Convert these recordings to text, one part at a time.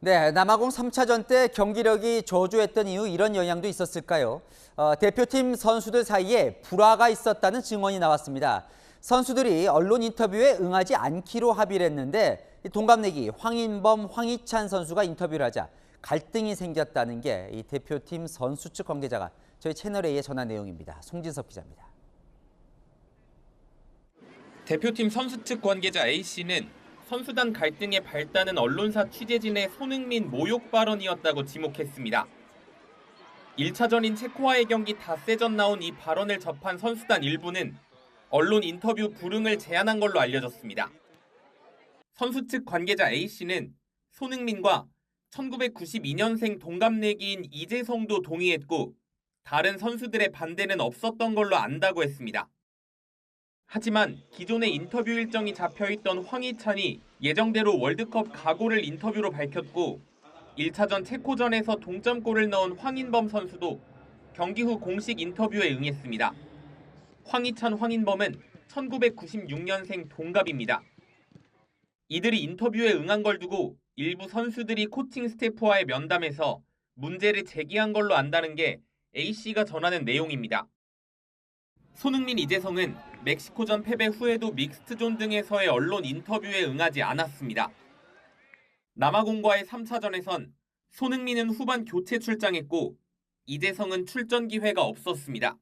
네, 남아공 3차전 때 경기력이 저조했던 이유 이런 영향도 있었을까요? 대표팀 선수들 사이에 불화가 있었다는 증언이 나왔습니다. 선수들이 언론 인터뷰에 응하지 않기로 합의를 했는데 동갑내기 황인범, 황희찬 선수가 인터뷰를 하자 갈등이 생겼다는 게 이 대표팀 선수 측 관계자가 저희 채널A에 전한 내용입니다. 송진섭 기자입니다. 대표팀 선수 측 관계자 A씨는 선수단 갈등의 발단은 언론사 취재진의 손흥민 모욕 발언이었다고 지목했습니다. 1차전인 체코와의 경기 닷새전 나온 이 발언을 접한 선수단 일부는 언론 인터뷰 불응을 제안한 걸로 알려졌습니다. 선수 측 관계자 A씨는 손흥민과 1992년생 동갑내기인 이재성도 동의했고 다른 선수들의 반대는 없었던 걸로 안다고 했습니다. 하지만 기존의 인터뷰 일정이 잡혀있던 황희찬이 예정대로 월드컵 각오를 인터뷰로 밝혔고 1차전 체코전에서 동점골을 넣은 황인범 선수도 경기 후 공식 인터뷰에 응했습니다. 황희찬, 황인범은 1996년생 동갑입니다. 이들이 인터뷰에 응한 걸 두고 일부 선수들이 코칭 스태프와의 면담에서 문제를 제기한 걸로 안다는 게 A씨가 전하는 내용입니다. 손흥민, 이재성은 멕시코전 패배 후에도 믹스트존 등에서의 언론 인터뷰에 응하지 않았습니다. 남아공과의 3차전에선 손흥민은 후반 교체 출장했고 이재성은 출전 기회가 없었습니다.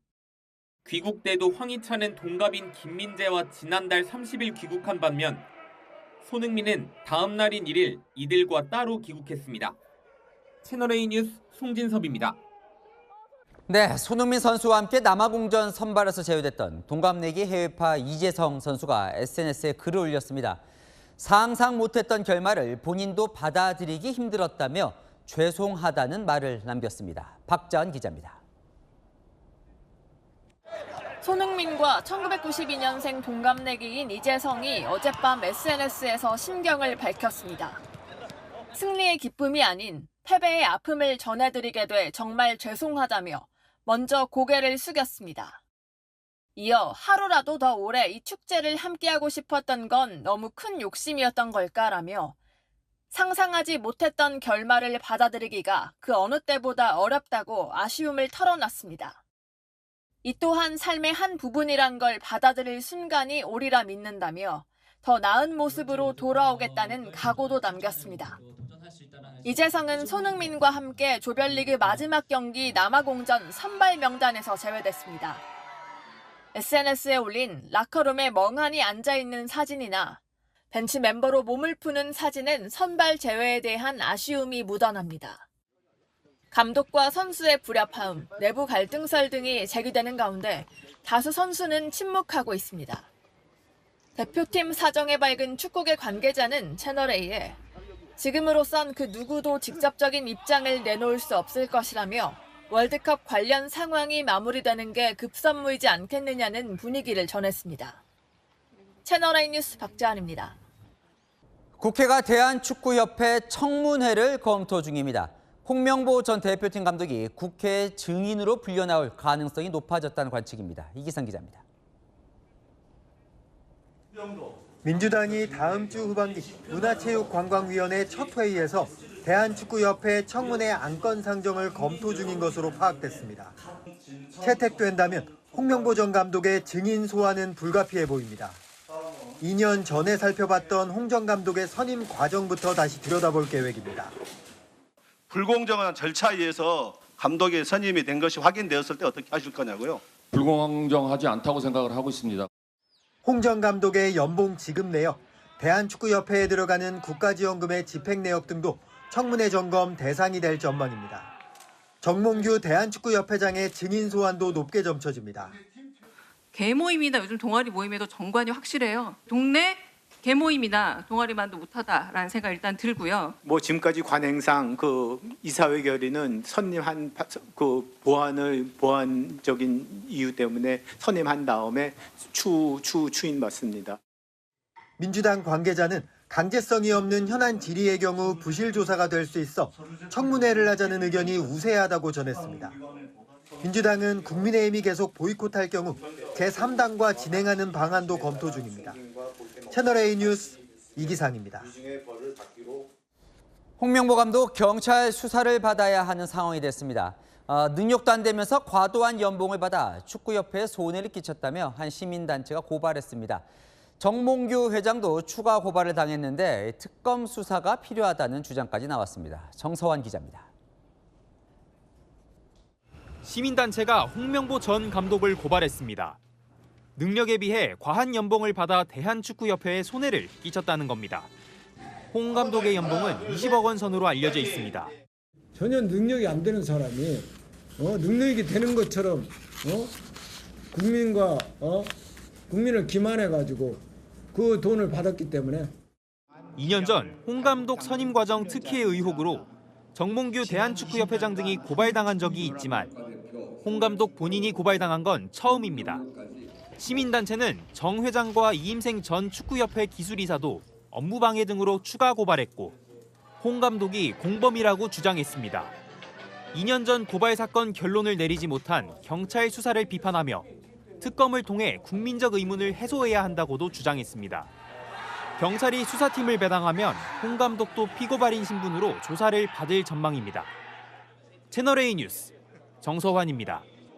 귀국 때도 황희찬은 동갑인 김민재와 지난달 30일 귀국한 반면 손흥민은 다음 날인 1일 이들과 따로 귀국했습니다. 채널A 뉴스 송진섭입니다. 네, 손흥민 선수와 함께 남아공전 선발에서 제외됐던 동갑내기 해외파 이재성 선수가 SNS에 글을 올렸습니다. 상상 못했던 결말을 본인도 받아들이기 힘들었다며 죄송하다는 말을 남겼습니다. 박자은 기자입니다. 손흥민과 1992년생 동갑내기인 이재성이 어젯밤 SNS에서 심경을 밝혔습니다. 승리의 기쁨이 아닌 패배의 아픔을 전해드리게 돼 정말 죄송하다며 먼저 고개를 숙였습니다. 이어 하루라도 더 오래 이 축제를 함께하고 싶었던 건 너무 큰 욕심이었던 걸까라며 상상하지 못했던 결말을 받아들이기가 그 어느 때보다 어렵다고 아쉬움을 털어놨습니다. 이 또한 삶의 한 부분이란 걸 받아들일 순간이 오리라 믿는다며 더 나은 모습으로 돌아오겠다는 각오도 남겼습니다. 이재성은 손흥민과 함께 조별리그 마지막 경기 남아공전 선발 명단에서 제외됐습니다. SNS에 올린 라커룸에 멍하니 앉아있는 사진이나 벤치 멤버로 몸을 푸는 사진은 선발 제외에 대한 아쉬움이 묻어납니다. 감독과 선수의 불협화음, 내부 갈등설 등이 제기되는 가운데 다수 선수는 침묵하고 있습니다. 대표팀 사정에 밝은 축구계 관계자는 채널A에 지금으로선 그 누구도 직접적인 입장을 내놓을 수 없을 것이라며 월드컵 관련 상황이 마무리되는 게 급선무이지 않겠느냐는 분위기를 전했습니다. 채널A 뉴스 박자은입니다. 국회가 대한축구협회 청문회를 검토 중입니다. 홍명보 전 대표팀 감독이 국회 증인으로 불려나올 가능성이 높아졌다는 관측입니다. 이기상 기자입니다. 민주당이 다음 주 후반기 문화체육관광위원회 첫 회의에서 대한축구협회 청문회 안건 상정을 검토 중인 것으로 파악됐습니다. 채택된다면 홍명보 전 감독의 증인 소환은 불가피해 보입니다. 2년 전에 살펴봤던 홍 전 감독의 선임 과정부터 다시 들여다볼 계획입니다. 불공정한 절차에 의해서 감독의 선임이 된 것이 확인되었을 때 어떻게 하실 거냐고요? 불공정하지 않다고 생각을 하고 있습니다. 홍 전 감독의 연봉 지급 내역, 대한축구협회에 들어가는 국가지원금의 집행 내역 등도 청문회 점검 대상이 될 전망입니다. 정몽규 대한축구협회장의 증인 소환도 높게 점쳐집니다. 개모임이나 요즘 동아리 모임에도 정관이 확실해요. 동네 개모임이나 동아리만도 못하다라는 생각 일단 들고요. 지금까지 관행상 그 이사회 결의는 선임한 그 보완적인 이유 때문에 선임한 다음에 추인 맞습니다. 민주당 관계자는 강제성이 없는 현안 질의의 경우 부실 조사가 될 수 있어 청문회를 하자는 의견이 우세하다고 전했습니다. 민주당은 국민의힘이 계속 보이콧할 경우 제3당과 진행하는 방안도 검토 중입니다. 채널A 뉴스 이기상입니다. 홍명보 감독 경찰 수사를 받아야 하는 상황이 됐습니다. 능력도 안 되면서 과도한 연봉을 받아 축구협회에 손해를 끼쳤다며 한 시민단체가 고발했습니다. 정몽규 회장도 추가 고발을 당했는데 특검 수사가 필요하다는 주장까지 나왔습니다. 정서환 기자입니다. 시민단체가 홍명보 전 감독을 고발했습니다. 능력에 비해 과한 연봉을 받아 대한축구협회에 손해를 끼쳤다는 겁니다. 홍 감독의 연봉은 20억 원 선으로 알려져 있습니다. 전혀 능력이 안 되는 사람이 능력이 되는 것처럼 국민을 기만해가지고 그 돈을 받았기 때문에 2년 전 홍 감독 선임 과정 특혜 의혹으로 정몽규 대한축구협회장 등이 고발당한 적이 있지만 홍 감독 본인이 고발당한 건 처음입니다. 시민단체는 정 회장과 이임생 전 축구협회 기술이사도 업무방해 등으로 추가 고발했고 홍 감독이 공범이라고 주장했습니다. 2년 전 고발 사건 결론을 내리지 못한 경찰 수사를 비판하며 특검을 통해 국민적 의문을 해소해야 한다고도 주장했습니다. 경찰이 수사팀을 배당하면 홍 감독도 피고발인 신분으로 조사를 받을 전망입니다. 채널A 뉴스 정서환입니다.